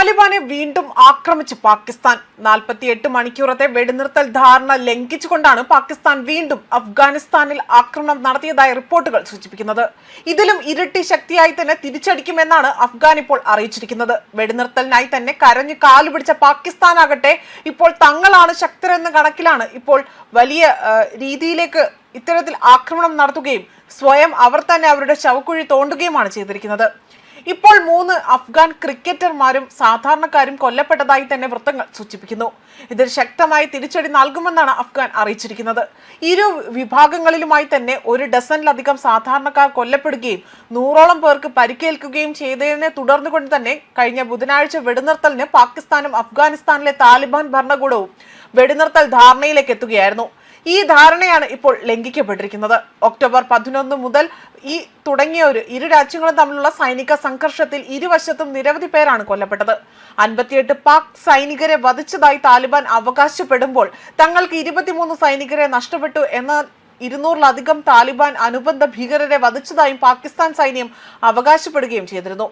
താലിബാനെ വീണ്ടും ആക്രമിച്ച് പാകിസ്ഥാൻ. 48 മണിക്കൂറത്തെ വെടിനിർത്തൽ ധാരണ ലംഘിച്ചുകൊണ്ടാണ് പാകിസ്ഥാൻ വീണ്ടും അഫ്ഗാനിസ്ഥാനിൽ ആക്രമണം നടത്തിയതായി റിപ്പോർട്ടുകൾ സൂചിപ്പിക്കുന്നത്. ഇതിലും ഇരട്ടി ശക്തിയായി തന്നെ തിരിച്ചടിക്കുമെന്നാണ് അഫ്ഗാൻ ഇപ്പോൾ അറിയിച്ചിരിക്കുന്നത്. വെടിനിർത്തലിനായി തന്നെ കരഞ്ഞു കാലുപിടിച്ച പാകിസ്ഥാനാകട്ടെ ഇപ്പോൾ തങ്ങളാണ് ശക്തരെന്ന കണക്കിലാണ് ഇപ്പോൾ വലിയ രീതിയിലേക്ക് ഇത്തരത്തിൽ ആക്രമണം നടത്തുകയും സ്വയം അവർ തന്നെ അവരുടെ ശവക്കുഴി തോണ്ടുകയുമാണ് ചെയ്തിരിക്കുന്നത്. ഇപ്പോൾ 3 അഫ്ഗാൻ ക്രിക്കറ്റർമാരും സാധാരണക്കാരും കൊല്ലപ്പെട്ടതായി തന്നെ വൃത്തങ്ങൾ സൂചിപ്പിക്കുന്നു. ഇതിൽ ശക്തമായി തിരിച്ചടി നൽകുമെന്നാണ് അഫ്ഗാൻ അറിയിച്ചിരിക്കുന്നത്. ഇരു വിഭാഗങ്ങളിലുമായി തന്നെ 1 ഡസനിലധികം സാധാരണക്കാർ കൊല്ലപ്പെടുകയും 100ഓളം പേർക്ക് പരിക്കേൽക്കുകയും ചെയ്തതിനെ തുടർന്നുകൊണ്ട് തന്നെ കഴിഞ്ഞ ബുധനാഴ്ച വെടിനിർത്തലിന് പാകിസ്ഥാനും അഫ്ഗാനിസ്ഥാനിലെ താലിബാൻ ഭരണകൂടവും വെടിനിർത്തൽ ധാരണയിലേക്ക് എത്തുകയായിരുന്നു. ഈ ധാരണയാണ് ഇപ്പോൾ ലംഘിക്കപ്പെട്ടിരിക്കുന്നത്. ഒക്ടോബർ 11 മുതൽ തുടങ്ങിയ ഇരു രാജ്യങ്ങളും തമ്മിലുള്ള സൈനിക സംഘർഷത്തിൽ ഇരുവശത്തും നിരവധി പേരാണ് കൊല്ലപ്പെട്ടത്. 58 പാക് സൈനികരെ വധിച്ചതായി താലിബാൻ അവകാശപ്പെടുമ്പോൾ തങ്ങൾക്ക് 23 സൈനികരെ നഷ്ടപ്പെട്ടു എന്ന 200-ലധികം താലിബാൻ അനുബന്ധ ഭീകരരെ വധിച്ചതായും പാകിസ്ഥാൻ സൈന്യം അവകാശപ്പെടുകയും ചെയ്തിരുന്നു.